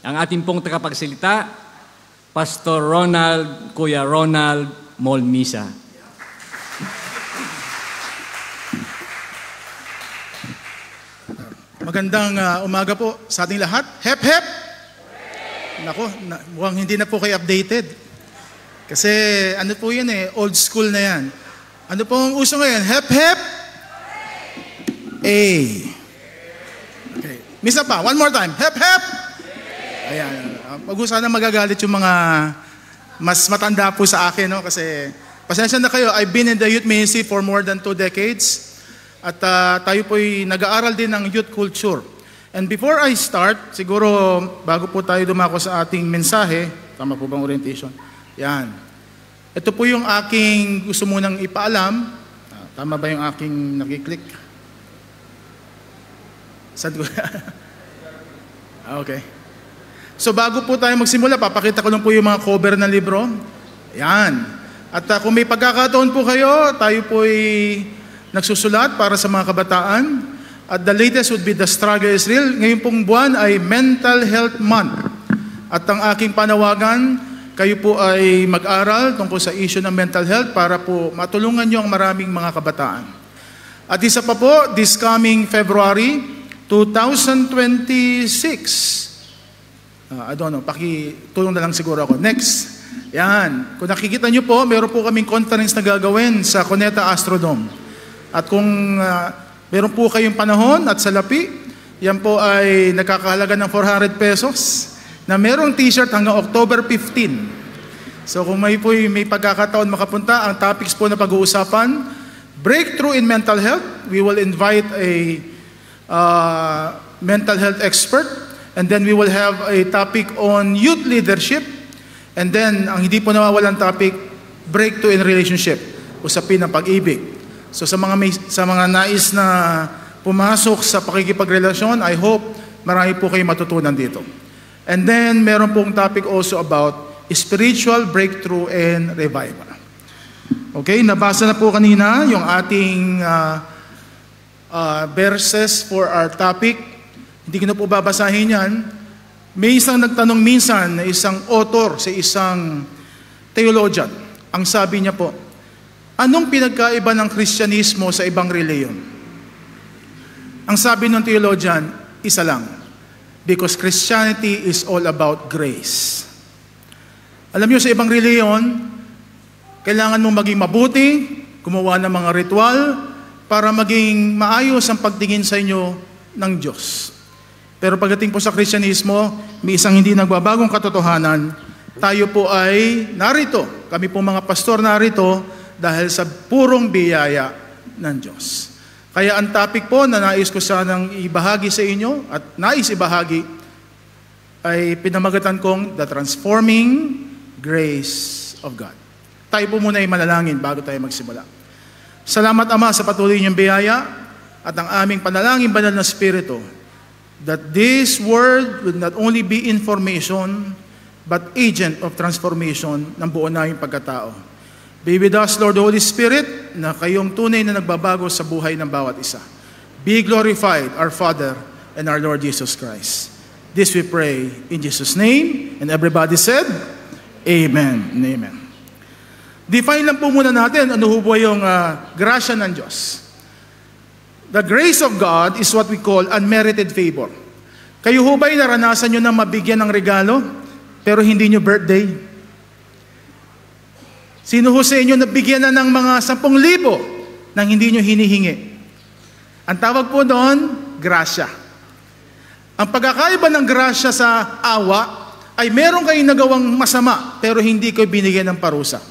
Ang ating pong tagapagsalita, Pastor Kuya Ronald Molmisa. Magandang umaga po sa ating lahat. Hep, hep! Nako, mukhang hindi na po kayo updated. Kasi ano po yan old school na yan. Ano pong uso ngayon? Hep, hep! A. Okay. Misa pa, one more time. Hep, hep! Ayan. Sana magagalit yung mga mas matanda po sa akin, no? Kasi pasensya na kayo, I've been in the youth ministry for more than 2 decades. At tayo po'y nag-aaral din ng youth culture. And before I start, siguro bago po tayo dumako sa ating mensahe, tama po bang orientation? Yan. Ito po yung aking gusto munang ipaalam. Tama ba yung aking nakiklik? Saan ko? Okay. So bago po tayo magsimula, papakita ko lang po yung mga cover ng libro. Yan. At kung may pagkakataon po kayo, tayo po'y nagsusulat para sa mga kabataan. At the latest would be The Struggle is Real. Ngayon pong buwan ay Mental Health Month. At ang aking panawagan, kayo po ay mag-aral tungkol sa issue ng mental health para po matulungan nyo ang maraming mga kabataan. At isa pa po, this coming February 2026, I don't know, pakitulong na lang siguro ako. Next. Yan. Kung nakikita nyo po, meron po kaming conference na gagawin sa Cuneta Astrodome. At kung meron po kayong panahon at salapi, yan po ay nakakahalaga ng 400 pesos na merong t-shirt hanggang October 15. So kung may pagkakataon makapunta, ang topics po na pag-uusapan, breakthrough in mental health. We will invite a mental health expert. And then we will have a topic on youth leadership. And then, ang hindi po nawawalang topic, breakthrough in relationship, usapin ng pag-ibig. So sa mga nais na pumasok sa pakikipagrelasyon, I hope marami po kayo matutunan dito. And then, meron pong topic also about spiritual breakthrough and revival. Okay, nabasa na po kanina yung ating verses for our topic. Hindi ko na po babasahin yan. May isang nagtanong minsan na isang author sa isang theologian. Ang sabi niya po, anong pinagkaiba ng Kristyanismo sa ibang reliyon? Ang sabi ng theologian, isa lang. Because Christianity is all about grace. Alam niyo, sa ibang reliyon, kailangan mong maging mabuti, gumawa ng mga ritual, para maging maayos ang pagtingin sa inyo ng Diyos. Pero pagdating po sa Kristyanismo, may isang hindi nagbabagong katotohanan. Tayo po ay narito. Kami po mga pastor narito dahil sa purong biyaya ng Diyos. Kaya ang topic po na nais ko sanang ibahagi sa inyo at nais ibahagi ay pinamagatan kong The Transforming Grace of God. Tayo po muna ay manalangin bago tayo magsimula. Salamat Ama sa patuloy niyong biyaya at ang aming panalangin banal na Espiritu, that this word will not only be information, but agent of transformation ng buo naming pagkatao. Be with us, Lord Holy Spirit, na kayong tunay na nagbabago sa buhay ng bawat isa. Be glorified, our Father and our Lord Jesus Christ. This we pray in Jesus' name, and everybody said, Amen and Amen. Define lang po muna natin ano ho ba yung grasya ng Diyos. The grace of God is what we call unmerited favor. Kayo ho ba'y naranasan nyo na mabigyan ng regalo, pero hindi nyo birthday? Sino ho sa inyo nabigyan na ng mga 10,000 nang hindi nyo hinihingi? Ang tawag po doon, grasya. Ang pagkakaiba ng grasya sa awa, ay meron kayong nagawang masama, pero hindi kayo binigyan ng parusa.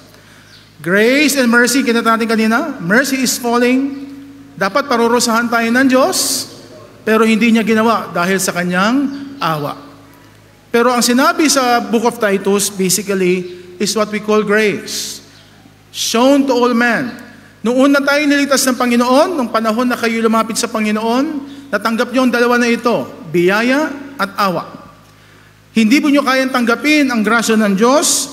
Grace and mercy, kinata natin kanina, mercy is falling. Dapat parurusahan tayo ng Diyos, pero hindi niya ginawa dahil sa kanyang awa. Pero ang sinabi sa Book of Titus, basically, is what we call grace. Shown to all men. Noong una tayo niligtas ng Panginoon, nung panahon na kayo lumapit sa Panginoon, natanggap niyo ang dalawa na ito, biyaya at awa. Hindi mo niyo kayang tanggapin ang grasya ng Diyos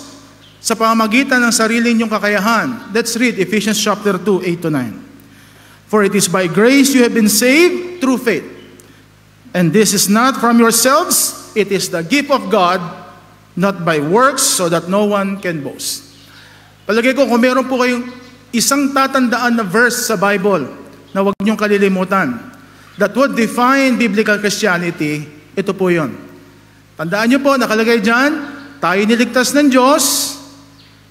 sa pamamagitan ng sarili niyong kakayahan. Let's read Ephesians chapter 2, 8-9. For it is by grace you have been saved through faith. And this is not from yourselves, it is the gift of God, not by works, so that no one can boast. Palagay ko, kung meron po kayong isang tatandaan na verse sa Bible na huwag niyong kalilimutan, that would define biblical Christianity, ito po yun. Tandaan niyo po, nakalagay dyan, tayo niligtas ng Diyos,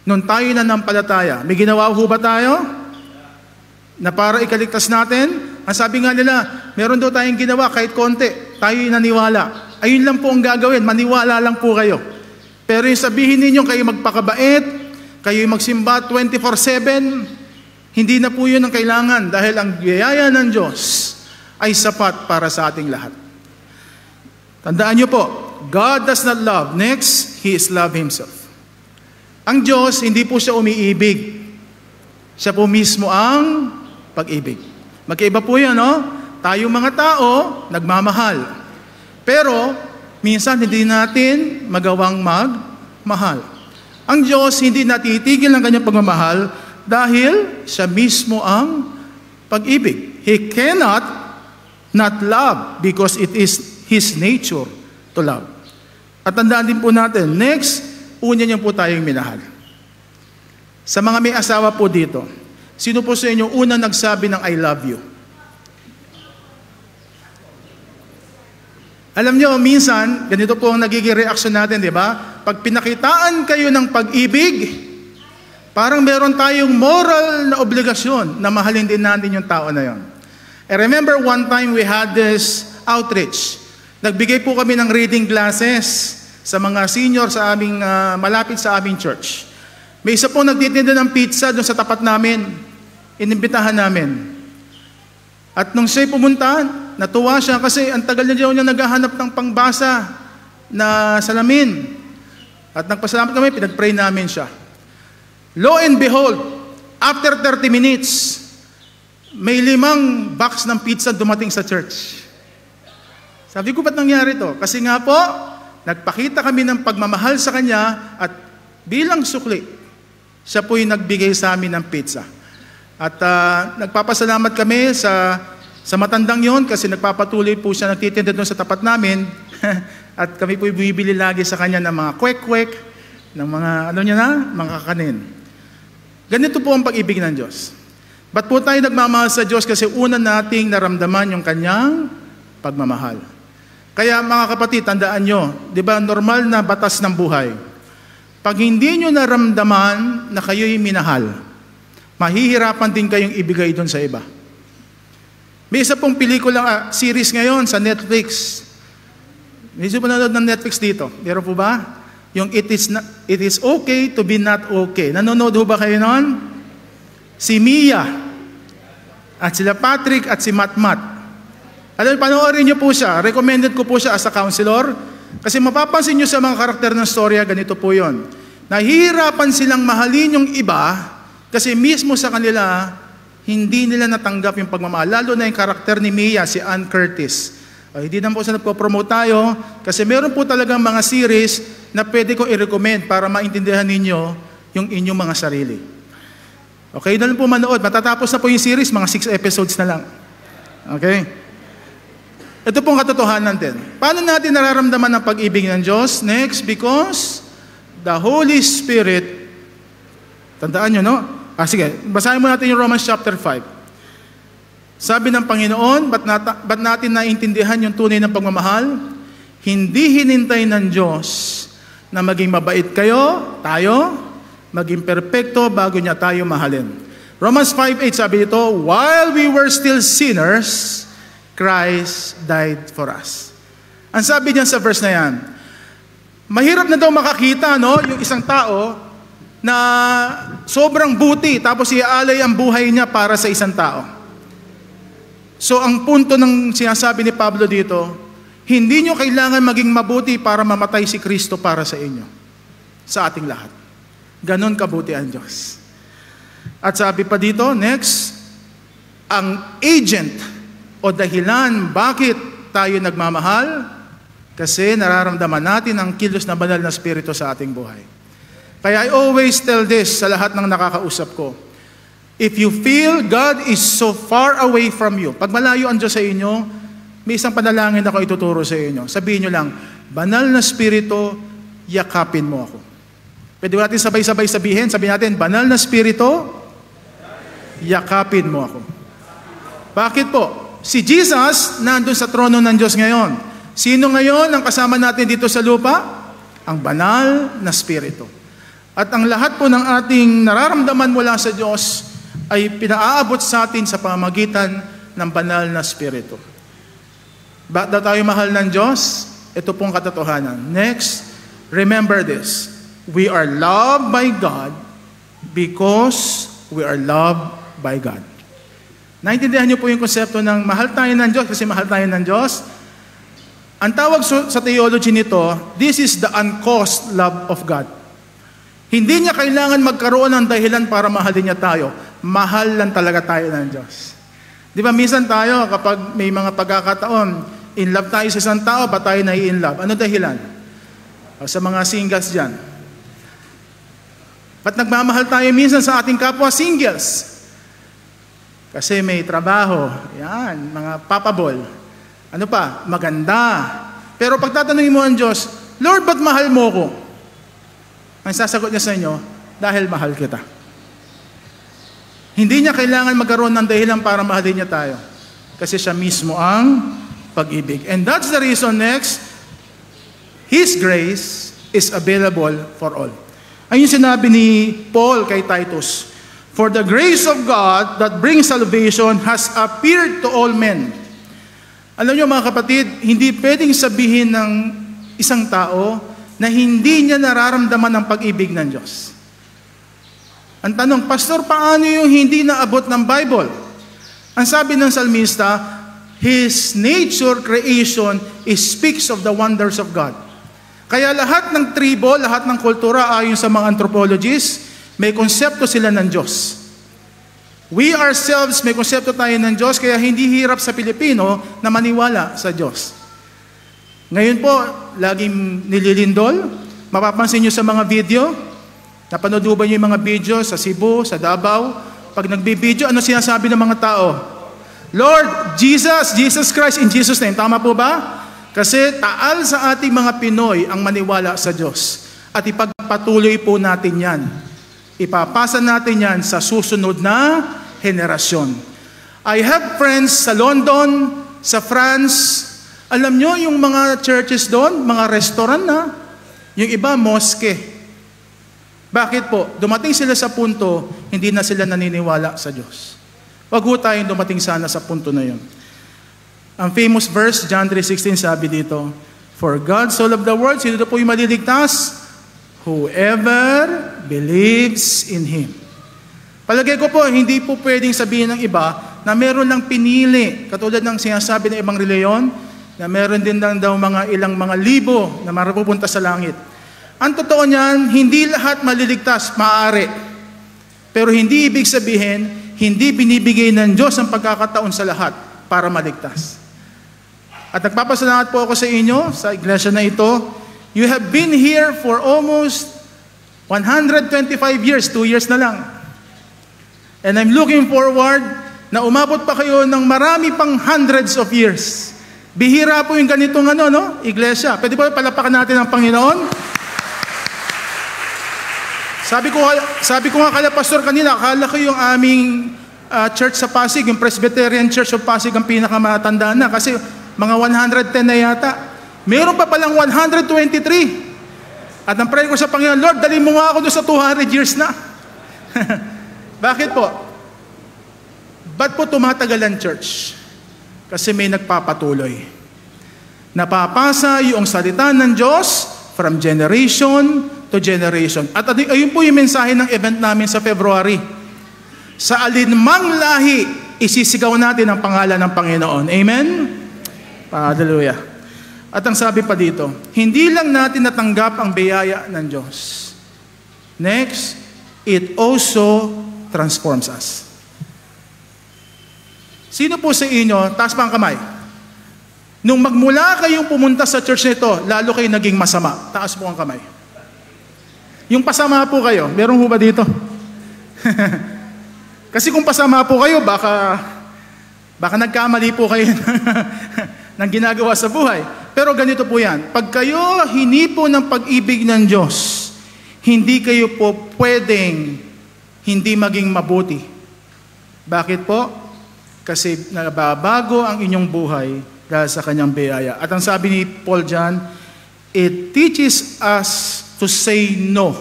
nung tayo nanampalataya. May ginawa ho ba tayo na para ikaligtas natin? Ang sabi nga nila, meron daw tayong ginawa kahit konti, tayo'y naniwala. Ayun lang po ang gagawin, maniwala lang po kayo. Pero yung sabihin ninyo, kayo magpakabait, kayo magsimba 24/7, hindi na po yun ang kailangan dahil ang biyaya ng Diyos ay sapat para sa ating lahat. Tandaan nyo po, God does not love. Next, He is love Himself. Ang Diyos, hindi po siya umiibig. Siya po mismo ang pag-ibig. Magkaiba po yan, no? Tayong mga tao, nagmamahal. Pero, minsan hindi natin magawang magmahal. Ang Diyos hindi natitigil ng kanyang pagmamahal dahil siya mismo ang pag-ibig. He cannot not love because it is His nature to love. At tandaan din po natin, next, una niyo po tayong minahal. Sa mga may asawa po dito, sino po sa inyo unang nagsabi ng I love you? Alam niyo, minsan, ganito po ang nagiging reaksyon natin, di ba? Pag pinakitaan kayo ng pag-ibig, parang meron tayong moral na obligasyon na mahalin din natin yung tao na yon. I remember one time we had this outreach. Nagbigay po kami ng reading classes sa mga senior sa aming, malapit sa aming church. May isa po nagtitinda ng pizza doon sa tapat namin. Inimbitahan namin. At nung siya'y pumunta, natuwa siya kasi ang tagal niya naghahanap ng pangbasa na salamin. At nagpasalamat kami, pinag-pray namin siya. Lo and behold, after 30 minutes, may 5 box ng pizza dumating sa church. Sabi ko, ba't nangyari to? Kasi nga po, nagpakita kami ng pagmamahal sa kanya at bilang sukli, siya po'y nagbigay sa amin ng pizza. At nagpapasalamat kami sa matandang yon kasi nagpapatuloy po siya, nagtitinda doon sa tapat namin at kami po'y bumibili lagi sa kanya ng mga kwek-kwek, ng mga, mga kakanin. Ganito po ang pag-ibig ng Diyos. Ba't po tayo nagmamahal sa Diyos? Kasi una nating naramdaman yung kanyang pagmamahal. Kaya mga kapatid, tandaan nyo, di ba normal na batas ng buhay. Pag hindi nyo naramdaman na kayo'y minahal, mahihirapan din kayong ibigay doon sa iba. May isa pong pelikulang series ngayon sa Netflix. May isa po nanonood ng Netflix dito. Meron po ba? Yung It is okay to be not okay. Nanonood ho ba kayo noon? Si Mia at sila Patrick at si Matmat. Alam, panoorin niyo po siya. Recommended ko po siya as a counselor. Kasi mapapansin niyo sa mga karakter ng storya, ganito po yon. Nahihirapan silang mahalin yung iba kasi mismo sa kanila, hindi nila natanggap yung pagmamahal. Lalo na yung karakter ni Mia, si Ann Curtis. Hindi naman po sa nagpo-promote tayo kasi meron po talagang mga series na pwede ko i-recommend para maintindihan ninyo yung inyong mga sarili. Okay, na lang po manood. Matatapos na po yung series, mga 6 episodes na lang. Okay? Ito pong katotohanan din. Paano natin nararamdaman ang pag-ibig ng Diyos? Next, because the Holy Spirit, tandaan nyo, no? Sige, basahin mo natin yung Romans chapter 5. Sabi ng Panginoon, ba't natin naiintindihan yung tunay ng pagmamahal? Hindi hinintay ng Diyos na maging mabait kayo, tayo, maging perpekto bago niya tayo mahalin. Romans 5:8 sabi dito, while we were still sinners, Christ died for us. Ang sabi niyan sa verse na yan, mahirap na daw makakita, no, yung isang tao na sobrang buti tapos iaalay ang buhay niya para sa isang tao. So ang punto ng sinasabi ni Pablo dito, hindi nyo kailangan maging mabuti para mamatay si Kristo para sa inyo, sa ating lahat. Ganon kabuti ang Diyos. At sabi pa dito, next, ang agent o dahilan bakit tayo nagmamahal, kasi nararamdaman natin ang kilos na banal na spirito sa ating buhay. Kaya I always tell this sa lahat ng nakakausap ko. If you feel God is so far away from you, pag malayo ang Diyos sa inyo, may isang panalangin ako ituturo sa inyo. Sabihin nyo lang, Banal na Espiritu, yakapin mo ako. Pwede natin sabay-sabay sabihin natin, Banal na Espiritu, yakapin mo ako. Bakit po? Si Jesus nandun sa trono ng Diyos ngayon. Sino ngayon ang kasama natin dito sa lupa? Ang banal na Espiritu. At ang lahat po ng ating nararamdaman mula sa Diyos ay pinaaabot sa atin sa pamamagitan ng banal na Espiritu. Bakit daw tayo mahal ng Diyos? Ito pong katotohanan. Next, remember this. We are loved by God because we are loved by God. Naintindihan niyo po yung konsepto ng mahal tayo ng Diyos kasi mahal tayo ng Diyos? Ang tawag sa theology nito, this is the uncaused love of God. Hindi niya kailangan magkaroon ng dahilan para mahalin niya tayo. Mahal lang talaga tayo ng Diyos. Di ba minsan tayo kapag may mga pagkakataon, in love tayo sa isang tao, ba tayo na-in love? Ano dahilan? Sa mga singles dyan. Ba't nagmamahal tayo minsan sa ating kapwa singles? Kasi may trabaho. Yan, mga papabol. Ano pa? Maganda. Pero pag tatanungin mo ang Diyos, Lord, ba't mahal mo ko? Ang sasagot niya sa inyo, dahil mahal kita. Hindi niya kailangan magkaroon ng dahilan para mahalin niya tayo. Kasi siya mismo ang pag-ibig. And that's the reason next, His grace is available for all. Ayun yung sinabi ni Paul kay Titus, for the grace of God that brings salvation has appeared to all men. Alam niyo mga kapatid, hindi pwedeng sabihin ng isang tao na hindi niya nararamdaman ang pag-ibig ng Diyos. Ang tanong, Pastor, paano yung hindi naabot ng Bible? Ang sabi ng salmista, His nature creation speaks of the wonders of God. Kaya lahat ng tribo, lahat ng kultura ayon sa mga anthropologists, may konsepto sila ng Diyos. We ourselves, may konsepto tayo ng Diyos, kaya hindi hirap sa Pilipino na maniwala sa Diyos. Ngayon po, laging nililindol. Mapapansin nyo sa mga video, napanood ba nyo yung mga video sa Cebu, sa Davao? Pag nagbibideo, ano sinasabi ng mga tao? Lord, Jesus Christ, in Jesus' name. Tama po ba? Kasi taal sa ating mga Pinoy ang maniwala sa Diyos. At ipagpatuloy po natin yan. Ipapasa natin yan sa susunod na henerasyon. I have friends sa London, sa France. Alam nyo, yung mga churches doon, mga restaurant na, yung iba, mosque. Bakit po? Dumating sila sa punto, hindi na sila naniniwala sa Diyos. Wag ho tayong dumating sana sa punto na yun. Ang famous verse, John 3:16, sabi dito, for God so loved the world, sino po yung maliligtas? Whoever believes in Him. Palagay ko po, hindi po pwedeng sabihin ng iba na meron lang pinili, katulad ng sinasabi ng ibang reliyon, na meron din lang daw ilang mga libo na mapupunta sa langit. Ang totoo niyan, hindi lahat maliligtas, maaari. Pero hindi ibig sabihin, hindi binibigay ng Diyos ang pagkakataon sa lahat para maligtas. At nagpapasalamat po ako sa inyo, sa iglesia na ito. You have been here for almost 125 years, 2 years na lang. And I'm looking forward na umabot pa kayo ng marami pang hundreds of years. Bihira po yung ganitong iglesia. Pwede ba palapakan natin ang Panginoon? Sabi ko nga kala Pastor kanina, akala ko yung aming church sa Pasig, yung Presbyterian Church of Pasig ang pinakamatanda na kasi mga 110 na yata. Meron pa palang 123. At ang prayer ko sa Panginoon, Lord, dali mo nga ako doon sa 200 years na. Bakit po? Ba't po tumatagal ang church? Kasi may nagpapatuloy. Napapasa yung salita ng Diyos from generation to generation. At ayun po yung mensahe ng event namin sa February. Sa alinmang lahi, isisigaw natin ang pangalan ng Panginoon. Amen? Hallelujah. At ang sabi pa dito, hindi lang natin natanggap ang biyaya ng Diyos. Next, it also transforms us. Sino po sa inyo, taas pa ang kamay, nung magmula kayong pumunta sa church nito, lalo kayo naging masama? Taas po ang kamay. Yung pasama po kayo, meron ho ba dito? Kasi kung pasama po kayo, baka nagkamali po kayo ng ginagawa sa buhay. Pero ganito po yan, pag kayo hinipo ng pag-ibig ng Diyos, hindi kayo po pwedeng hindi maging mabuti. Bakit po? Kasi nababago ang inyong buhay dahil sa kanyang biyaya. At ang sabi ni Paul dyan, it teaches us to say no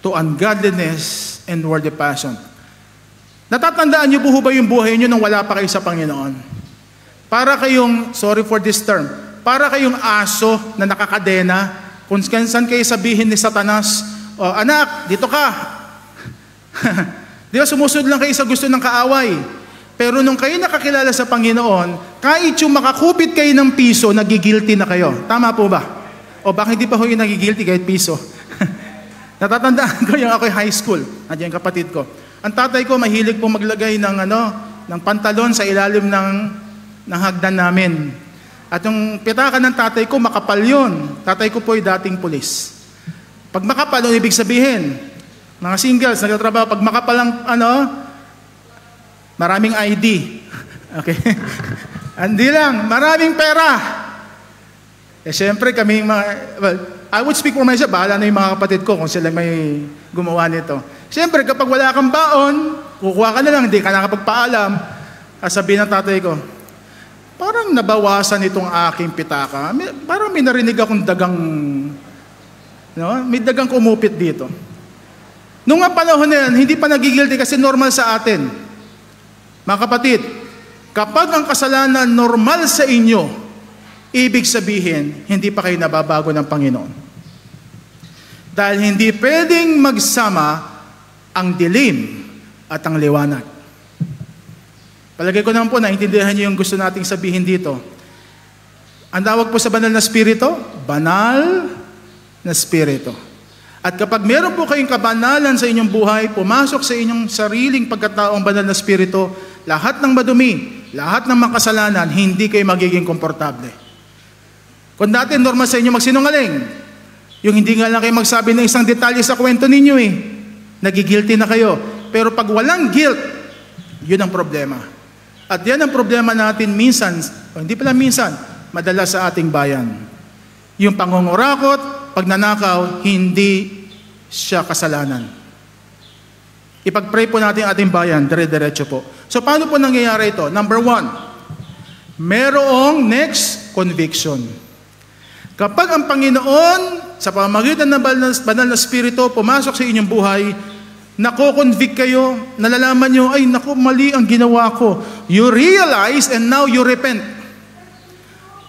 to ungodliness and worldly passion. Natatandaan niyo po ba yung buhay niyo nung wala pa kayo sa Panginoon? Para kayong, sorry for this term, para kayong aso na nakakadena, kung saan kayo sabihin ni Satanas, oh, anak, dito ka. Di ba, sumusunod lang kayo sa gusto ng kaaway. Pero nung kayo nakakilala sa Panginoon, kahit yung makakupit kayo ng piso, nagigilty na kayo. Tama po ba? O bakit hindi pa ho yung nagigilty kahit piso? Natatandaan ko yung ako'y high school. Nandiyan yung kapatid ko. Ang tatay ko mahilig po maglagay ng pantalon sa ilalim ng hagdan namin. At yung pitaka ng tatay ko, makapal yun. Tatay ko po ay dating pulis. Pag makapal, ano ibig sabihin? Mga singles, nagtatrabaho, pag makapal ang maraming ID. Okay? Hindi lang, maraming pera. Eh, syempre kami I would speak for myself, bahala na yung mga kapatid ko kung sila may gumawa nito. Syempre, kapag wala kang baon, kukuha ka na lang, hindi ka nakapagpaalam. Sabihin ng tatay ko, parang nabawasan itong aking pitaka. Parang may narinig akong dagang, may dagang kumupit dito. Noong nga panahon na yan, hindi pa nagigilty kasi normal sa atin. Mga kapatid, kapag ang kasalanan normal sa inyo, ibig sabihin, hindi pa kayo nababago ng Panginoon. Dahil hindi pwedeng magsama ang dilim at ang liwanag. Palagay ko naman po, naintindihan niyo yung gusto nating sabihin dito. Ang tawag po sa banal na spirito, banal na spirito. At kapag meron po kayong kabanalan sa inyong buhay, pumasok sa inyong sariling pagkataong banal na spirito, lahat ng madumi, lahat ng makasalanan, hindi kayo magiging komportable. Kung dati normal sa inyo magsinungaling, yung hindi nga lang kayo magsabi ng isang detalye sa kwento ninyo nagigilty na kayo. Pero pag walang guilt, yun ang problema. At yan ang problema natin minsan, o hindi pala minsan, madalas sa ating bayan. Yung pangungurakot, pagnanakaw, hindi siya kasalanan. Ipag-pray po natin ating bayan, dire-diretso po. So paano po nangyayari ito? Number 1, merong next conviction. Kapag ang Panginoon, sa pamamagitan ng banal na spirito, pumasok sa inyong buhay, nako-convict kayo, nalalaman nyo, ay naku, mali ang ginawa ko. You realize and now you repent.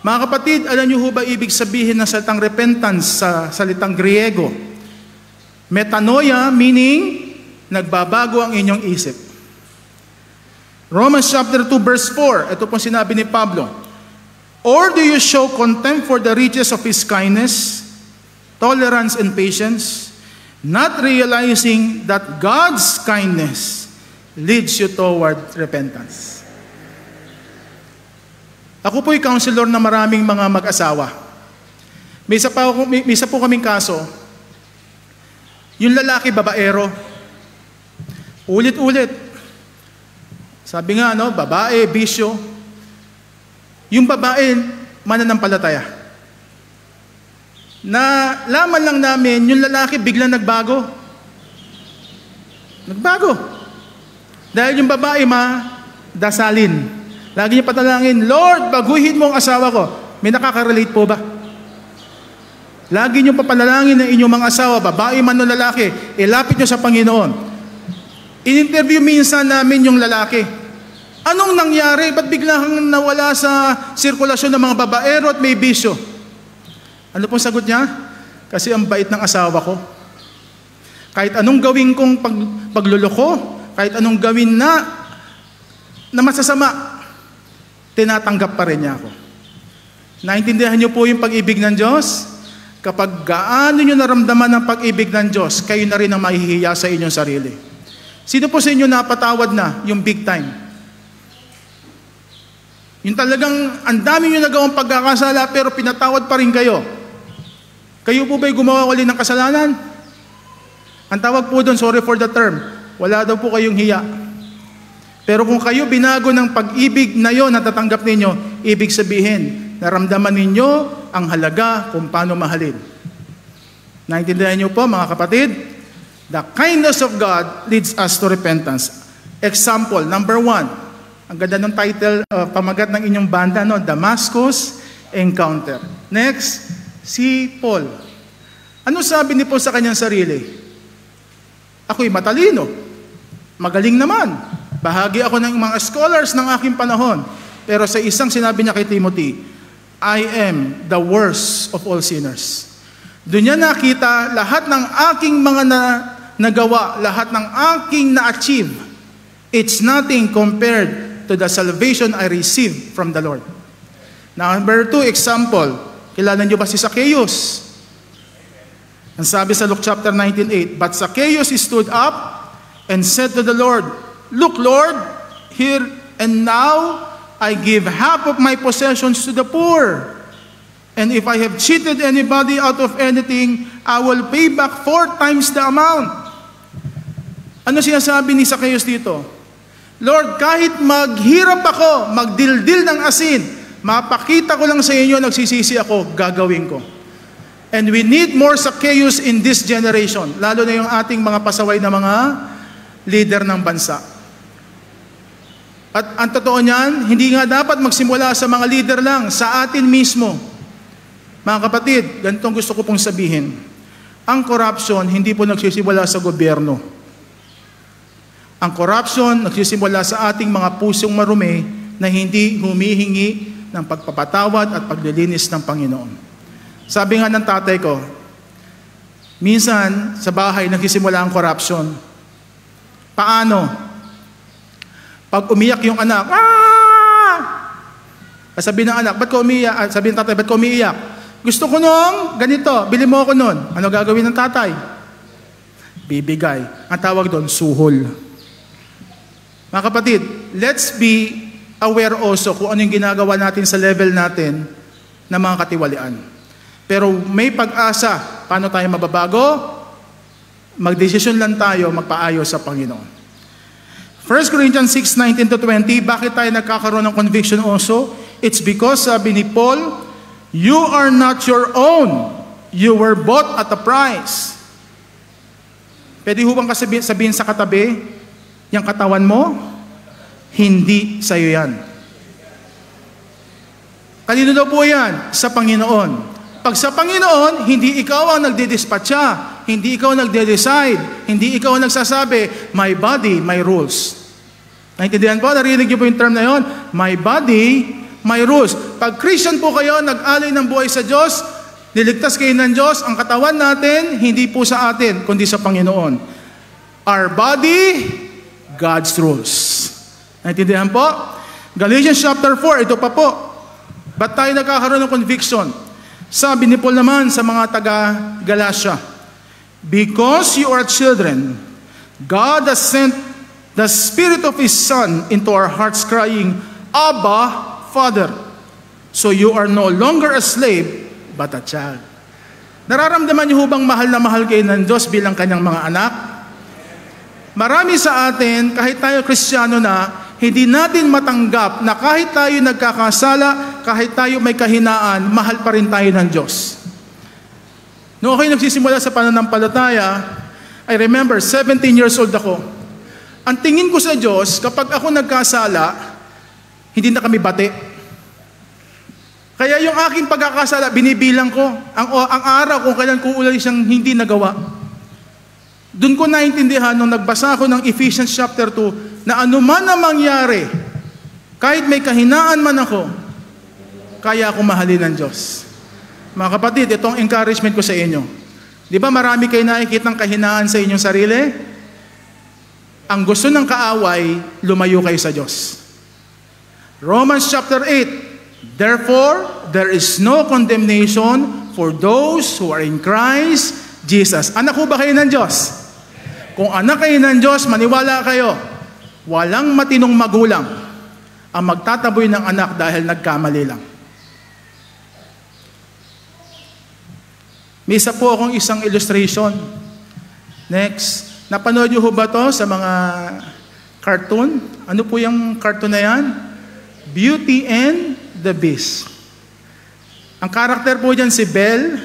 Mga kapatid, alam nyo ho ba ibig sabihin ng salitang repentance sa salitang Griego? Metanoia, meaning, nagbabago ang inyong isip. Romans chapter 2 verse 4, ito pong sinabi ni Pablo, or do you show contempt for the riches of His kindness, tolerance and patience, not realizing that God's kindness leads you toward repentance. Ako po'y counselor na maraming mga mag-asawa. May isa po kaming kaso. Yung lalaki, babaero. Ulit-ulit. Sabi nga, babae, bisyo. Yung babae, mananampalataya. Na laman lang namin, yung lalaki biglang nagbago. Nagbago. Dahil yung babae dasalin. Lagi niya patalangin, Lord, baguhin mo ang asawa ko. May nakaka-relate po ba? Lagi niyo papanalangin ng inyong mga asawa, babae man o lalaki, ilapit niyo sa Panginoon. In-interview minsan namin yung lalaki. Anong nangyari? Ba't biglang nawala sa sirkulasyon ng mga babaero at may bisyo? Ano pong sagot niya? Kasi ang bait ng asawa ko. Kahit anong gawin kong pagluloko, kahit anong gawin na masasama, tinatanggap pa rin niya ako. Naintindihan niyo po yung pag-ibig ng Diyos? Kapag gaano niyo naramdaman ang pag-ibig ng Diyos, kayo na rin ang mahihiya sa inyong sarili. Sino po sa inyo napatawad na yung big time? Yung talagang ang dami niyo nagawang pagkakasala pero pinatawad pa rin kayo. Kayo po ba'y gumawa ulit ng kasalanan? Ang tawag po doon, sorry for the term, wala daw po kayong hiya. Pero kung kayo binago ng pag-ibig na yon, natatanggap ninyo, ibig sabihin, naramdaman ninyo ang halaga kung paano mahalin. Naintindihan niyo po mga kapatid? The kindness of God leads us to repentance. Example, number 1. Ang ganda ng title, pamagat ng inyong banda, no? Damascus Encounter. Next, si Paul. Ano sabi ni Paul sa kanyang sarili? Ako'y matalino. Magaling naman. Bahagi ako ng mga scholars ng aking panahon. Pero sa isang sinabi niya kay Timothy, I am the worst of all sinners. Doon niya nakita lahat ng aking mga nagawa, lahat ng aking na-achieve. It's nothing compared to the salvation I received from the Lord. Number 2, example. Kilala niyo ba si Zacchaeus? Ang sabi sa Luke chapter 19:8, But Zacchaeus stood up and said to the Lord, Look, Lord, here and now I give half of my possessions to the poor. And if I have cheated anybody out of anything, I will pay back 4 times the amount. Ano sinasabi ni Zacchaeus dito? Lord, kahit maghirap ako, magdildil ng asin, mapakita ko lang sa inyo, nagsisisi ako, gagawin ko. And we need more Zacchaeus in this generation, lalo na yung ating mga pasaway na mga leader ng bansa. At ang totoo niyan, hindi nga dapat magsimula sa mga leader lang, sa atin mismo. Mga kapatid, ganitong gusto ko pong sabihin. Ang corruption, hindi po nagsisimula sa gobyerno. Ang corruption, nagsisimula sa ating mga pusong marumi na hindi humihingi ng pagpapatawad at paglilinis ng Panginoon. Sabi nga ng tatay ko, minsan sa bahay nagsisimula ang corruption. Paano? Pag umiyak yung anak, sabi ng anak, ba't ka umiyak? Sabi ng tatay, ba't ka umiiyak? Gusto ko nung ganito, bili mo ako nun. Ano gagawin ng tatay? Bibigay. Ang tawag doon, suhol. Mga kapatid, let's be aware also kung ano yung ginagawa natin sa level natin ng mga katiwalian. Pero may pag-asa, paano tayo mababago? Magdesisyon lang tayo, magpaayos sa Panginoon. 1 Corinthians 6:19-20, bakit tayo nagkakaroon ng conviction also? It's because, sabi ni Paul, you are not your own. You were bought at a price. Pwede ho bang sabihin sa katabi, yung katawan mo, hindi sa'yo yan. Kanino daw po yan? Sa Panginoon. Pag sa Panginoon, hindi ikaw ang nagdidispatcha, hindi ikaw ang nagde-decide, hindi ikaw ang nagsasabi, my body, my rules. Naintindihan po? Narinig niyo po yung term na yon? My body, my rules. Pag Christian po kayo, nag-alay ng buhay sa Diyos, niligtas kayo ng Diyos, ang katawan natin, hindi po sa atin, kundi sa Panginoon. Our body, God's rules. Naintindihan po? Galatians chapter 4, ito pa po. Ba't tayo nagkakaroon ng conviction? Sabi ni Paul naman sa mga taga-Galatia, because you are children, God has sent the Spirit of His Son into our hearts crying, Abba, Father. So you are no longer a slave, but a child. Nararamdaman niyo bang mahal na mahal kayo ng Diyos bilang kanyang mga anak? Marami sa atin, kahit tayo Kristiyano na, hindi natin matanggap na kahit tayo nagkakasala, kahit tayo may kahinaan, mahal pa rin tayo ng Diyos. Noong ako'y nagsisimula sa pananampalataya, I remember, 17 years old ako. Ang tingin ko sa Diyos, kapag ako nagkasala, hindi na kami bati. Kaya yung aking pagkakasala, binibilang ko. Ang araw kung kailan ko ulit siyang hindi nagawa. Doon ko naintindihan nung nagbasa ako ng Ephesians chapter 2 na anuman na mangyari, kahit may kahinaan man ako, kaya ako mahalin ng Diyos. Mga kapatid, itong encouragement ko sa inyo. Di ba marami kayo nakikitang kahinaan sa inyong sarili? Ang gusto ng kaaway, lumayo kayo sa Diyos. Romans chapter 8, therefore, there is no condemnation for those who are in Christ Jesus. Anak ko ba kayo ng Diyos? Kung anak kayo ng Diyos, maniwala kayo, walang matinong magulang ang magtataboy ng anak dahil nagkamali lang. May isa po akong isang illustration. Next. Napanood niyo ho ba to sa mga cartoon? Ano po yung cartoon na yan? Beauty and the Beast. Ang karakter po dyan si Bel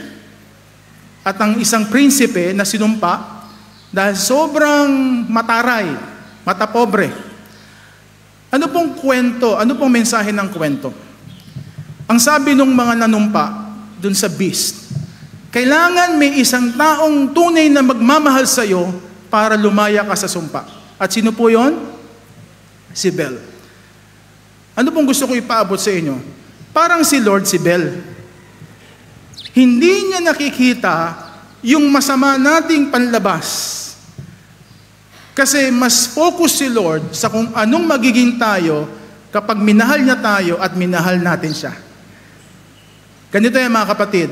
at ang isang prinsipe na sinumpa dahil sobrang mataray, matapobre. Ano pong kwento? Ano pong mensahe ng kwento? Ang sabi ng mga nanumpa dun sa beast, kailangan may isang taong tunay na magmamahal sa iyo para lumaya ka sa sumpa. At sino po yon? Si Bel. Ano pong gusto ko ipaabot sa inyo? Parang si Lord si Bel. Hindi niya nakikita yung masama nating panlabas. Kasi mas focus si Lord sa kung anong magiging tayo kapag minahal niya tayo at minahal natin siya. Ganito yan mga kapatid.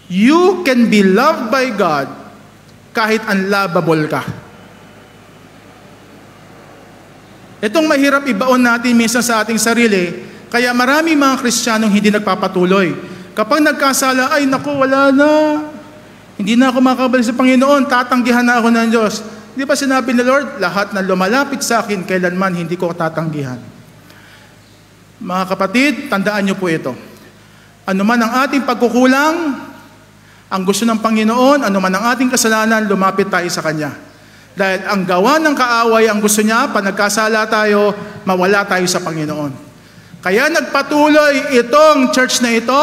You can be loved by God kahit unlovable ka. Itong mahirap ibaon natin minsan sa ating sarili, kaya marami mga Kristiyanong hindi nagpapatuloy. Kapag nagkasala, ay naku, wala na. Hindi na ako makabalik sa Panginoon, tatanggihan na ako ng Diyos. Di ba sinabi ni Lord, lahat na lumalapit sa akin, kailanman hindi ko tatanggihan. Mga kapatid, tandaan niyo po ito. Ano man ang ating pagkukulang, ang gusto ng Panginoon, ano man ang ating kasalanan, lumapit tayo sa Kanya. Dahil ang gawa ng kaaway, ang gusto niya, pag nagkasala tayo, mawala tayo sa Panginoon. Kaya nagpatuloy itong church na ito,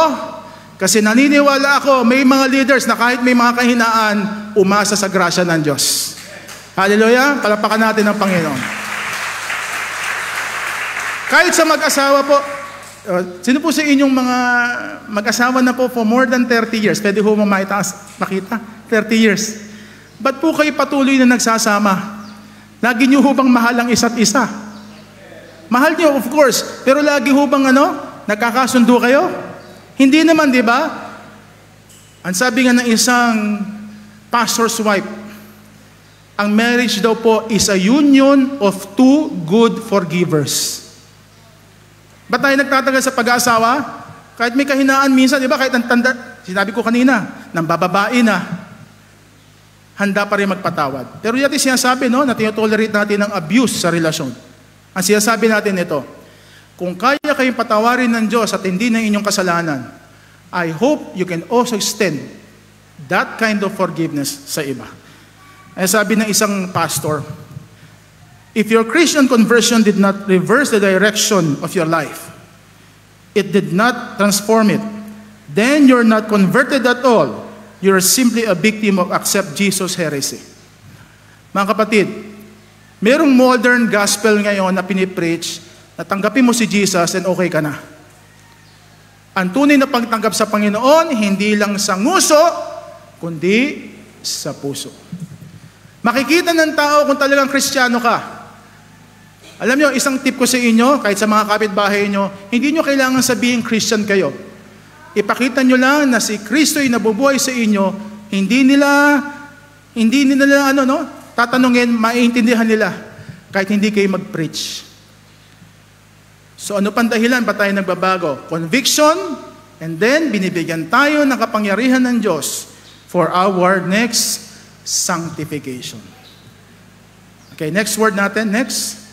kasi naniniwala ako, may mga leaders na kahit may mga kahinaan, umasa sa grasya ng Diyos. Hallelujah! Palapakan natin ang Panginoon. Kahit sa mag-asawa po, sino po sa inyong mga mag-asawa na po for more than 30 years? Pwede ho makita? 30 years. Ba't po kayo patuloy na nagsasama? Lagi niyo ho bang mahal ang isa't isa? Mahal niyo, of course. Pero lagi ho bang nagkakasundo kayo? Hindi naman, di ba? Ang sabi nga ng isang pastor's wife, ang marriage daw po is a union of two good forgivers. Ba't tayo nagtatagal sa pag-aasawa? Kahit may kahinaan minsan, di ba? Kahit ang tanda, sinabi ko kanina, nang bababae na, handa pa rin magpatawad. Pero yati sinasabi, na tinotolerate natin ang abuse sa relasyon. Ang sinasabi natin ito, kung kaya kayong patawarin ng Diyos at hindi ng inyong kasalanan, I hope you can also extend that kind of forgiveness sa iba. Ay sabi ng isang pastor, if your Christian conversion did not reverse the direction of your life, it did not transform it, then you're not converted at all. You're simply a victim of accept Jesus heresy. Mga kapatid, merong modern gospel ngayon na pinipreach na tanggapin mo si Jesus and okay ka na. Ang tunay na pagtanggap sa Panginoon, hindi lang sa nguso, kundi sa puso. Makikita ng tao kung talagang Kristiyano ka. Alam nyo, isang tip ko sa inyo, kahit sa mga kapitbahay nyo, hindi nyo kailangan sabihin Christian kayo. Ipakita nyo lang na si Kristo ay nabubuhay sa inyo, hindi nila tatanungin, maiintindihan nila, kahit hindi kayo mag-preach. So ano pang dahilan ba tayo nagbabago? Conviction, and then binibigyan tayo ng kapangyarihan ng Diyos for our next sanctification. Okay, next word natin, next.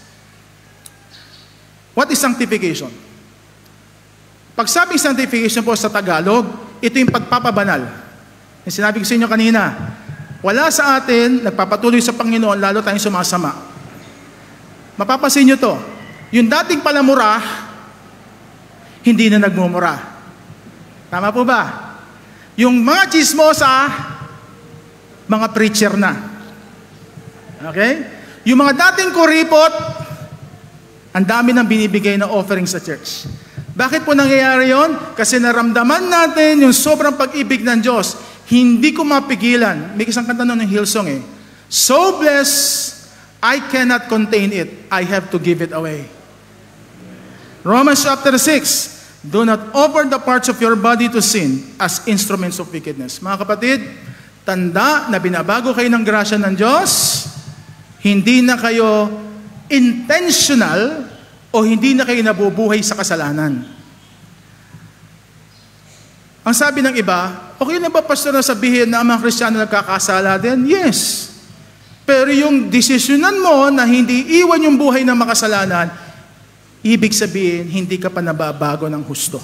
What is sanctification? Pag sabing sanctification po sa Tagalog, ito yung pagpapabanal. Yung sinabi ko sa inyo kanina, wala sa atin, nagpapatuloy sa Panginoon, lalo tayong sumasama. Mapapansin nyo to, yung dating palamura, hindi na nagmumura. Tama po ba? Yung mga chismosa, mga preacher na. Okay? Yung mga dating kuripot, ang dami nang binibigay na offering sa church. Bakit po nangyayari yon? Kasi naramdaman natin yung sobrang pag-ibig ng Diyos. Hindi ko mapigilan. May isang kanta nun ng Hillsong So blessed, I cannot contain it. I have to give it away. Romans chapter 6, do not offer the parts of your body to sin as instruments of wickedness. Mga kapatid, tanda na binabago kayo ng grasya ng Diyos, hindi na kayo intentional o hindi na kayo nabubuhay sa kasalanan. Ang sabi ng iba, okay na ba pastor na sabihin na ang mga Kristiyano nagkakasala din? Yes. Pero yung desisyonan mo na hindi iwan yung buhay ng makasalanan, ibig sabihin, hindi ka pa nababago ng husto.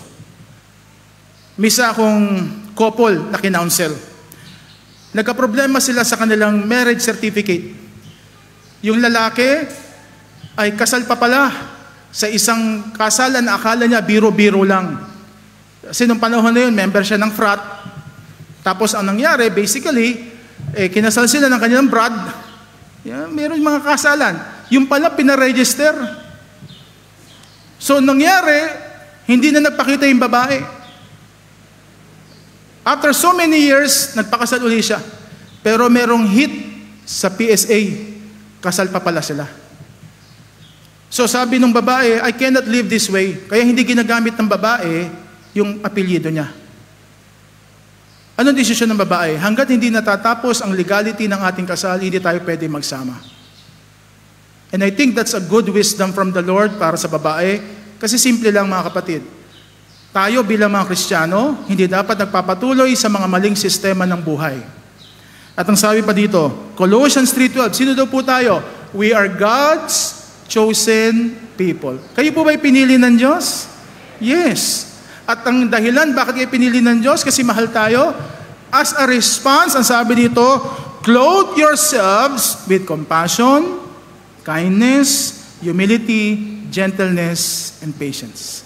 May isa akong couple na kinounsel. Nagkaproblema sila sa kanilang marriage certificate. Yung lalaki ay kasal pa pala sa isang kasalan na akala niya biro-biro lang. Kasi nung panahon na yun, member siya ng frat. Tapos ang nangyari, basically, kinasal sila ng kanilang brad. Meron mga kasalan. Yung pala, pinaregister. So nangyari, hindi na nagpakita yung babae. After so many years, nagpakasal uli siya. Pero merong hit sa PSA, kasal pa pala sila. So sabi ng babae, I cannot live this way. Kaya hindi ginagamit ng babae yung apelyido niya. Anong desisyon ng babae? Hanggat hindi natatapos ang legality ng ating kasal, hindi tayo pwede magsama. And I think that's a good wisdom from the Lord para sa babae. Kasi simple lang mga kapatid. Tayo bilang mga Kristiyano, hindi dapat nagpapatuloy sa mga maling sistema ng buhay. At ang sabi pa dito, Colossians 3:12, sino daw po tayo? We are God's chosen people. Kayo po ba'y pinili ng Diyos? Yes. At ang dahilan bakit kayo pinili ng Diyos? Kasi mahal tayo. As a response, ang sabi dito, clothe yourselves with compassion, kindness, humility, gentleness, and patience.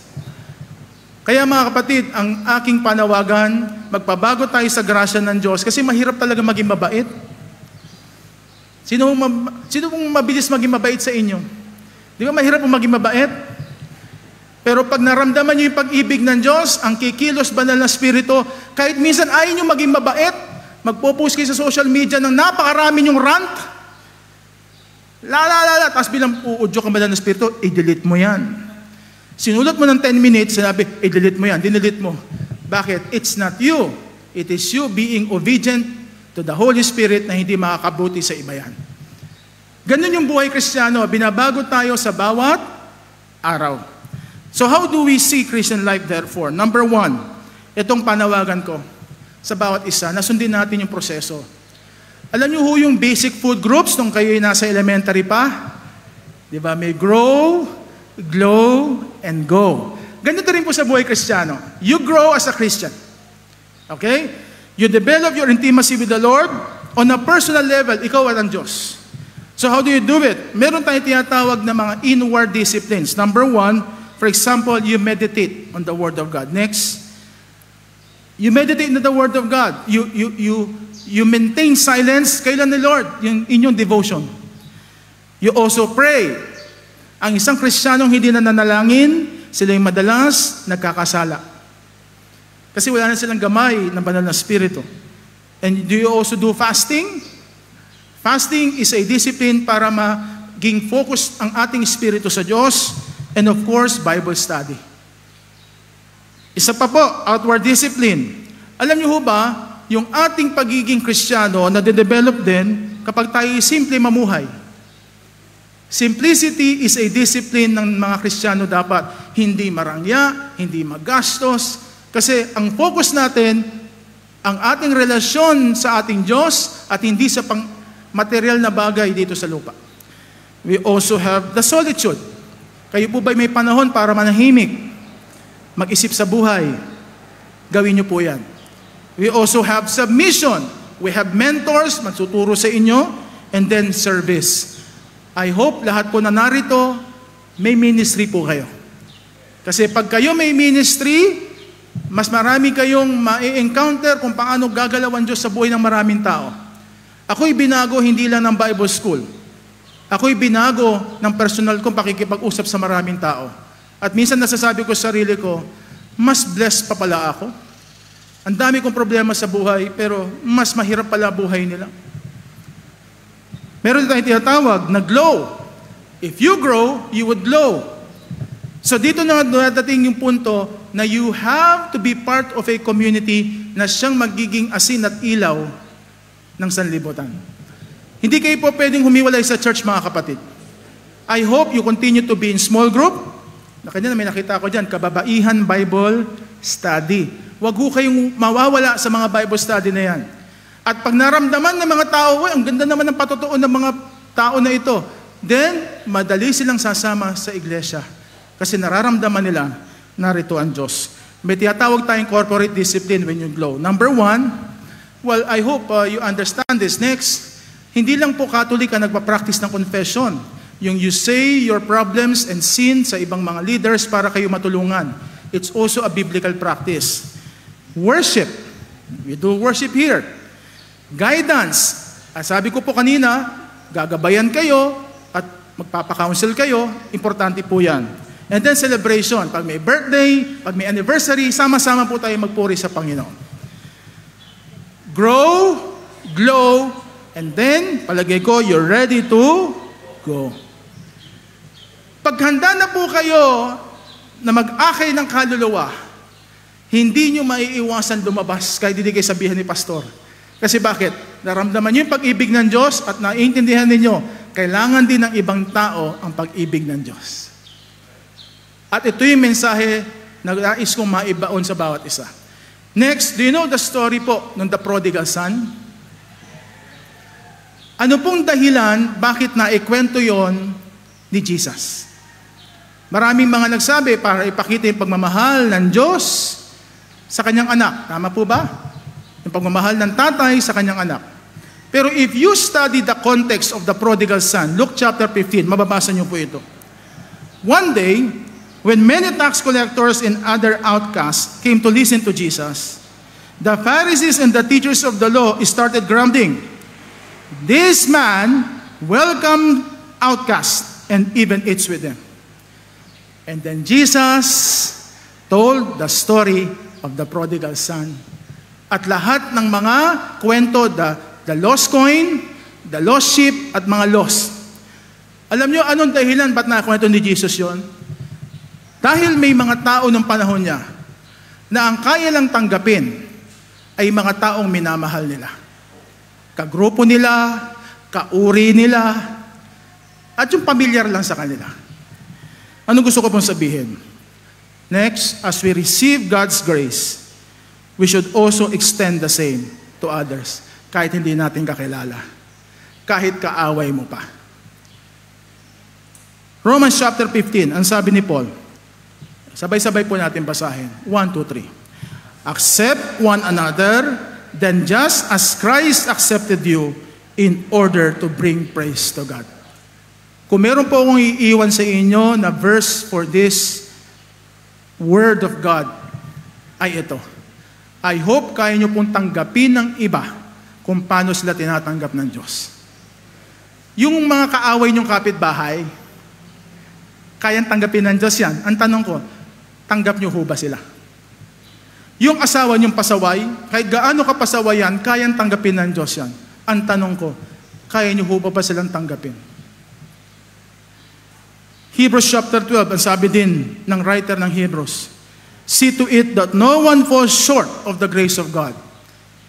Kaya mga kapatid, ang aking panawagan, magpabago tayo sa grasya ng Diyos kasi mahirap talaga maging mabait. Sino pong mabilis maging mabait sa inyo? Di ba mahirap pong maging mabait? Pero pag naramdaman niyo yung pag-ibig ng Diyos, ang kikilos banal na Espiritu, kahit minsan ayaw niyo maging mabait, magpo-post kayo sa social media ng napakarami niyong rant, tapos bilang uudyo ka banal na Espiritu, i-delete mo yan. Sinulat mo ng 10 minutes, sinabi, i-delete mo yan, dinelete mo. Bakit? It's not you. It is you being obedient to the Holy Spirit na hindi makakabuti sa iba yan. Ganun yung buhay Kristiyano, binabago tayo sa bawat araw. So how do we see Christian life therefore? Number 1, itong panawagan ko sa bawat isa, nasundin natin yung proseso. Alam niyo ho yung basic food groups nung kayo nasa elementary pa? Di ba? May grow, glow, and go. Ganito rin po sa buhay Kristiyano. You grow as a Christian. Okay? You develop your intimacy with the Lord on a personal level. Ikaw at ang Diyos. So how do you do it? Meron tayong tinatawag na mga inward disciplines. Number 1, for example, you meditate on the Word of God. Next, you meditate on the Word of God. You maintain silence. Kailan ni Lord? Yung inyong devotion. You also pray. Ang isang Kristiyanong hindi na nanalangin, sila yung madalas nagkakasala. Kasi wala na silang gamay ng banal na Espiritu. And do you also do fasting? Fasting is a discipline para maging focus ang ating espiritu sa Diyos. And of course, Bible study. Isa pa po, outward discipline. Alam niyo ho ba, yung ating pagiging Kristiyano na de-develop din kapag tayo simple mamuhay. Simplicity is a discipline ng mga Kristiyano dapat. Hindi marangya, hindi magastos. Kasi ang focus natin, ang ating relasyon sa ating Diyos at hindi sa material na bagay dito sa lupa. We also have the solitude. Kayo po ba'y may panahon para manahimik? Mag-isip sa buhay. Gawin niyo po yan. We also have submission. We have mentors, magtuturo sa inyo, and then service. I hope lahat po na narito, may ministry po kayo. Kasi pag kayo may ministry, mas marami kayong ma-encounter kung paano gagalawan Diyos sa buhay ng maraming tao. Ako'y binago hindi lang ng Bible School. Ako'y binago ng personal kong pakikipag-usap sa maraming tao. At minsan nasasabi ko sa sarili ko, mas blessed pa pala ako. Ang dami kong problema sa buhay, pero mas mahirap pala buhay nila. Meron tayong tinatawag na glow. If you grow, you would glow. So dito na dadating yung punto na you have to be part of a community na siyang magiging asin at ilaw ng sanlibutan. Hindi kayo po pwedeng humiwalay sa church, mga kapatid. I hope you continue to be in small group. Kanya na may nakita ko dyan, Kababaihan Bible Study. Huwag ho kayong mawawala sa mga Bible study na yan. At pag naramdaman ng mga tao, ang ganda naman ng patutuon ng mga tao na ito, then madali silang sasama sa iglesia. Kasi nararamdaman nila, narito ang Diyos. May tinatawag tayong corporate discipline when you grow. Number one, well, I hope you understand this. Next, hindi lang po Catholic ang nagpa-practice ng confession. Yung you say your problems and sin sa ibang mga leaders para kayo matulungan. It's also a biblical practice. Worship. We do worship here. Guidance. Sabi ko po kanina, gagabayan kayo at magpapa-counsel kayo. Importante po yan. And then celebration. Pag may birthday, pag may anniversary, sama-sama po tayo magpuri sa Panginoon. Grow, glow, and then, palagay ko, you're ready to go. Paghanda na po kayo na mag-akay ng kaluluwa, hindi nyo maiiwasan lumabas kahit hindi kayo sabihan ni pastor. Kasi bakit? Naramdaman nyo yung pag-ibig ng Diyos at naiintindihan ninyo, kailangan din ng ibang tao ang pag-ibig ng Diyos. At ito yung mensahe na nais kong maibaon sa bawat isa. Next, do you know the story po ng the prodigal son? Ano pong dahilan bakit naikwento yon ni Jesus? Maraming mga nagsabi para ipakita yung pagmamahal ng Diyos sa kanyang anak. Tama po ba? Yung pagmamahal ng tatay sa kanyang anak. Pero if you study the context of the prodigal son, Luke chapter 15, mababasa niyo po ito. One day, when many tax collectors and other outcasts came to listen to Jesus, the Pharisees and the teachers of the law started grumbling. This man welcomed outcasts and even eats with them. And then Jesus told the story of the prodigal son. At lahat ng mga kwento, the lost coin, the lost sheep, at mga lost. Alam nyo, anong dahilan ba't nakwento ni Jesus yon? Dahil may mga tao ng panahon niya na ang kaya lang tanggapin ay mga taong minamahal nila. Kagrupo nila, kauri nila, at yung pamilyar lang sa kanila. Anong gusto ko pong sabihin? Next, as we receive God's grace, we should also extend the same to others, kahit hindi natin kakilala, kahit kaaway mo pa. Romans chapter 15, ang sabi ni Paul, sabay-sabay po natin basahin. 1, 2, 3. Accept one another, then just as Christ accepted you in order to bring praise to God. Kung meron po akong iiwan sa inyo na verse for this Word of God, ay ito. I hope kaya nyo pong tanggapin ng iba kung paano sila tinatanggap ng Diyos. Yung mga kaaway nyong kapitbahay, kayang tanggapin ng Diyos yan. Ang tanong ko, tanggap nyo ho ba sila? Yung asawa nyong pasaway, kahit gaano ka pasawayan, kayang tanggapin ng Diyos yan. Ang tanong ko, kaya nyo ho ba silang tanggapin? Hebrews chapter 12, ang sabi din ng writer ng Hebrews, see to it that no one falls short of the grace of God.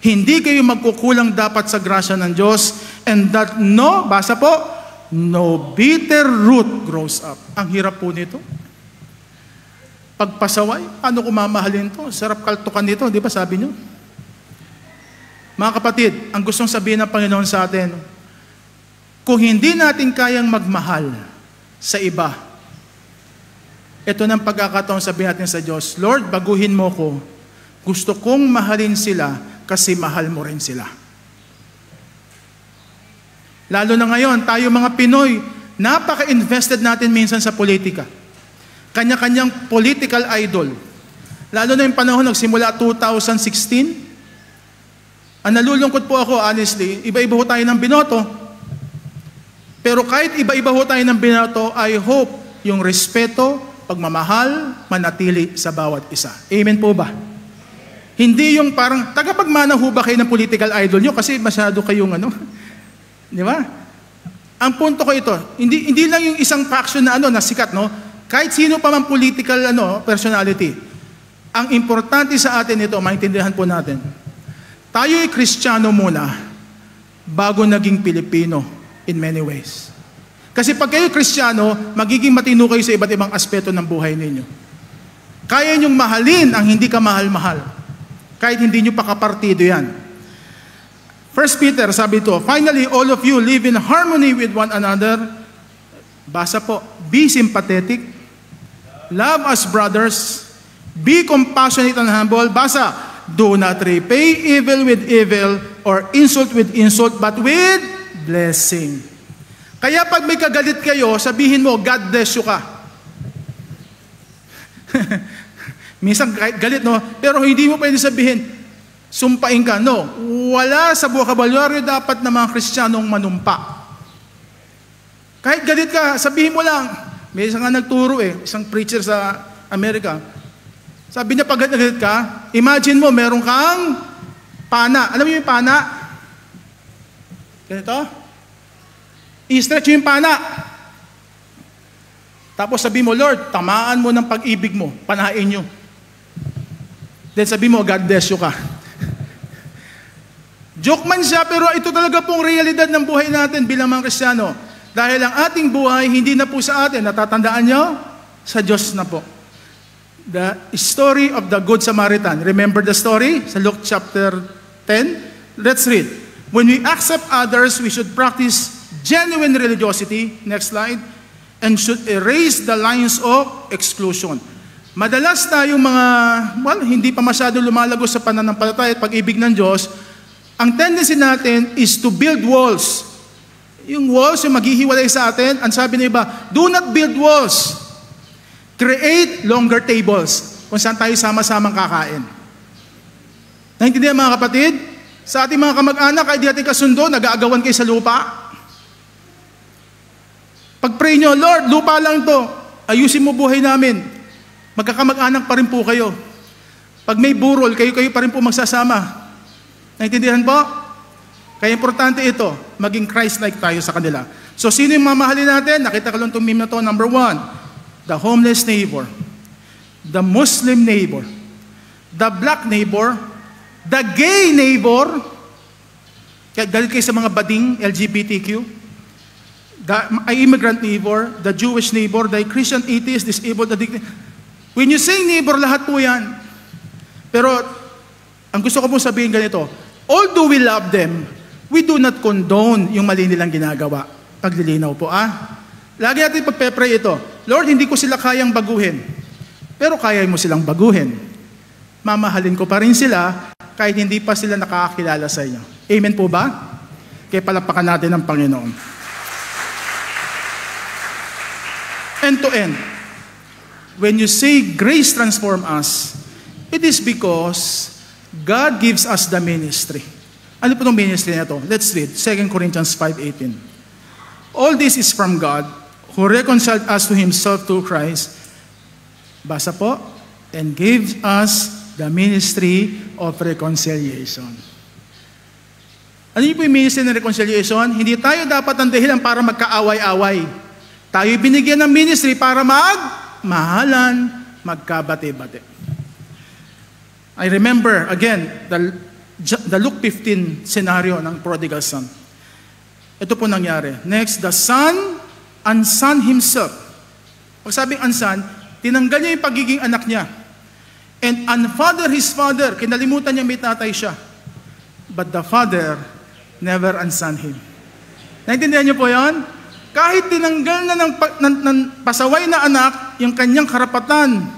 Hindi kayo magkukulang dapat sa grasya ng Diyos, and that basa po, no bitter root grows up. Ang hirap po nito. Pagpasaway, paano ko mamahalin to? Sarap kaltukan nito, di ba sabi nyo? Mga kapatid, ang gustong sabihin ng Panginoon sa atin, kung hindi natin kayang magmahal sa iba, ito ng pagkakataon sabihin natin sa Diyos, Lord, baguhin mo ko. Gusto kong mahalin sila kasi mahal mo rin sila. Lalo na ngayon, tayo mga Pinoy, napaka-invested natin minsan sa politika. Kanya-kanyang political idol. Lalo na yung panahon nagsimula 2016. Ang nalulungkot po ako, honestly, iba-iba ho tayo ng binoto. Pero kahit iba-iba ho tayo ng binoto, I hope yung respeto, pagmamahal, manatili sa bawat isa. Amen po ba? Hindi yung parang, tagapagmana ho ba kayo ng political idol nyo kasi masyado kayong di ba? Ang punto ko ito, hindi lang yung isang faction na sikat, no? Kahit sino pa man political personality. Ang importante sa atin ito, maintindihan po natin. Tayo ay Kristiyano muna bago naging Pilipino in many ways. Kasi pag kayo Kristiyano, magiging matino kayo sa iba't ibang aspeto ng buhay ninyo. Kaya nyong mahalin ang hindi ka mahal-mahal. Kahit hindi nyo pa kapartido yan. 1 Peter, sabi ito, finally, all of you live in harmony with one another. Basa po, be sympathetic, love as brothers, Be compassionate and humble. Basa, do not repay evil with evil or insult with insult, but with blessing. Kaya pag may kagalit kayo, sabihin mo, God bless you ka. Minsan galit, no? Pero hindi mo pwede sabihin, sumpain ka. No, wala sa bokabularyo dapat na mga Kristiyanong manumpa. Kahit galit ka, sabihin mo lang. May isang nga nagturo isang preacher sa Amerika. Sabi niya, pag galit ka, imagine mo, meron kang pana. Alam mo yung pana? Ganito? I-stretch yung pana. Tapos sabi mo, Lord, tamaan mo ng pag-ibig mo, panain nyo. Then sabi mo, God bless you ka. Joke man siya, pero ito talaga pong realidad ng buhay natin bilang mga Kristiyano. Dahil ang ating buhay, hindi na po sa atin. Natatandaan nyo? Sa Diyos na po. The story of the Good Samaritan. Remember the story? Sa Luke chapter 10? Let's read. When we accept others, we should practice genuine religiosity, next slide, and should erase the lines of exclusion. Madalas tayong mga, hindi pa masyado lumalago sa pananampalataya at pag-ibig ng Diyos, ang tendency natin is to build walls. Yung walls, yung maghihiwalay sa atin, ang sabi ng iba, do not build walls. Create longer tables kung saan tayo sama-samang kakain. Naintindihan mga kapatid? Sa ating mga kamag-anak, kahit di ating kasundo, nag-aagawan kayo sa lupa. Pag-pray nyo, Lord, lupa lang to. Ayusin mo buhay namin. Magkakamag-anak pa rin po kayo. Pag may burol, kayo pa rin po magsasama. Naintindihan po? Kaya importante ito, maging Christ-like tayo sa kanila. So, sino yung mamahalin natin? Nakita ko lang itong meme na to. Number 1, the homeless neighbor, the Muslim neighbor, the black neighbor, the gay neighbor, kaya galit kayo sa mga bading LGBTQ, the immigrant neighbor, the Jewish neighbor, the Christian atheist, disabled, addicted. When you say neighbor, lahat po yan. Pero, ang gusto ko po sabihin ganito, although we love them, we do not condone yung mali nilang ginagawa. Paglilinaw po, Lagi natin pagpe-pray ito, Lord, hindi ko sila kayang baguhin, pero kaya mo silang baguhin. Mamahalin ko pa rin sila, kahit hindi pa sila nakakakilala sa inyo. Amen po ba? Kaya palapakan natin ang Panginoon. End to end. When you say grace transform us, it is because God gives us the ministry. Ano po itong ministry na ito? Let's read 2 Corinthians 5:18. All this is from God, who reconciled us to Himself through Christ. Basa po. And gave us the ministry of reconciliation. Ano yung po yung ministry ng reconciliation? Hindi tayo dapat ang dahilan para magkaaway-away. Tayo binigyan ng ministry para magmahalan, magkabati-bati. I remember, again, the Luke 15 scenario ng prodigal son. Ito po nangyari. Next, the son and son himself. Pag sabing ang son, tinanggal niya yung pagiging anak niya. And unfather his father. Kinalimutan niya may tatay siya. But the father never unson him. Naintindihan niyo po yan? Kahit tinanggal na ng pasaway na anak, yung kanyang karapatan,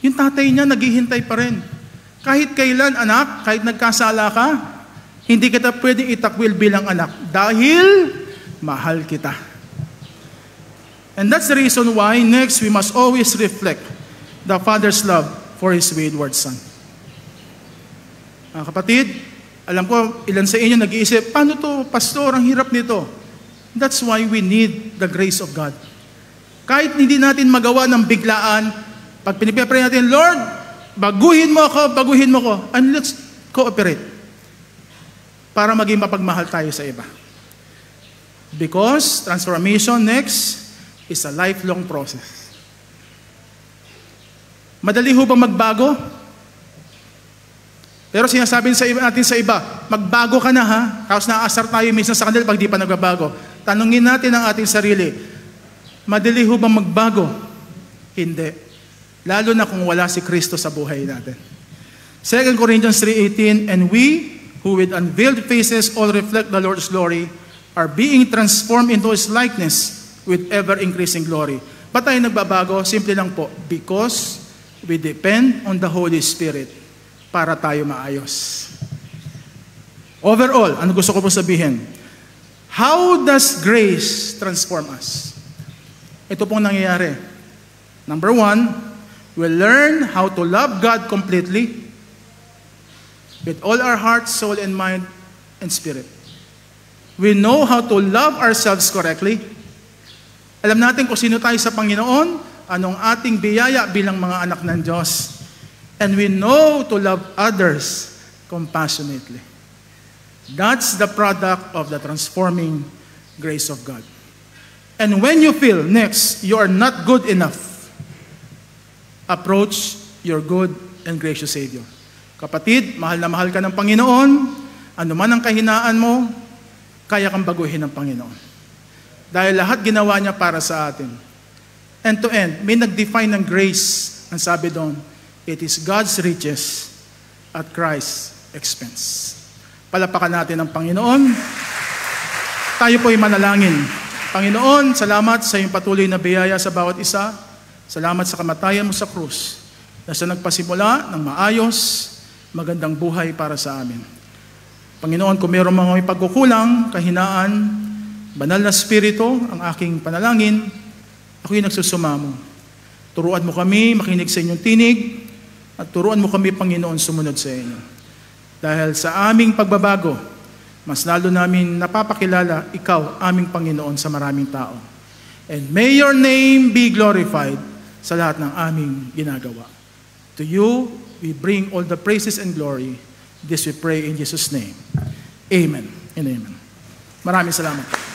yung tatay niya naghihintay pa rin. Kahit kailan, anak, kahit nagkasala ka, hindi kita pwedeng itakwil bilang anak dahil mahal kita. And that's the reason why next we must always reflect the Father's love for His wayward Son. Mga kapatid, alam ko ilan sa inyo nag-iisip, paano to, pastor, ang hirap nito. That's why we need the grace of God. Kahit hindi natin magawa ng biglaan, pag pinipray natin, Lord, baguhin mo ko, and let's cooperate para maging mapagmahal tayo sa iba. Because transformation next is a lifelong process. Madali ho bang magbago? Pero sinasabi natin sa iba, magbago ka na ha. Tapos naaasar tayo minsan sa kanila pag di pa nagbabago. Tanungin natin ang ating sarili, madali ho bang magbago? Hindi. Lalo na kung wala si Kristo sa buhay natin. 2 Corinthians 3:18, and we, who with unveiled faces all reflect the Lord's glory, are being transformed into His likeness with ever-increasing glory. Ba't tayo nagbabago? Simple lang po, because We depend on the Holy Spirit para tayo maayos. Overall, ano gusto ko po sabihin? How does grace transform us? Ito pong nangyayari. Number 1, we learn how to love God completely with all our heart, soul, and mind, and spirit. We know how to love ourselves correctly. Alam natin kung sino tayo sa Panginoon, anong ating biyaya bilang mga anak ng Diyos. And we know to love others compassionately. That's the product of the transforming grace of God. And when you feel, next, you are not good enough, approach your good and gracious Savior. Kapatid, mahal na mahal ka ng Panginoon, ano man ang kahinaan mo, kaya kang baguhin ng Panginoon. Dahil lahat ginawa niya para sa atin. End to end, may nag-define ng grace. Ang sabi doon, it is God's riches at Christ's expense. Palapakan natin ang Panginoon. Tayo po'y manalangin. Panginoon, salamat sa iyong patuloy na biyaya sa bawat isa. Salamat sa kamatayan mo sa krus na sa nagpasimula ng maayos, magandang buhay para sa amin. Panginoon, kung mayroong mga may pagkukulang, kahinaan, banal na spirito, ang aking panalangin, ako'y nagsusumamo. Turuan mo kami makinig sa inyong tinig at turuan mo kami, Panginoon, sumunod sa inyo. Dahil sa aming pagbabago, mas lalo namin napapakilala ikaw, aming Panginoon, sa maraming tao. And may your name be glorified sa lahat ng aming ginagawa. To you, we bring all the praises and glory. This we pray in Jesus' name. Amen and amen. Maraming salamat.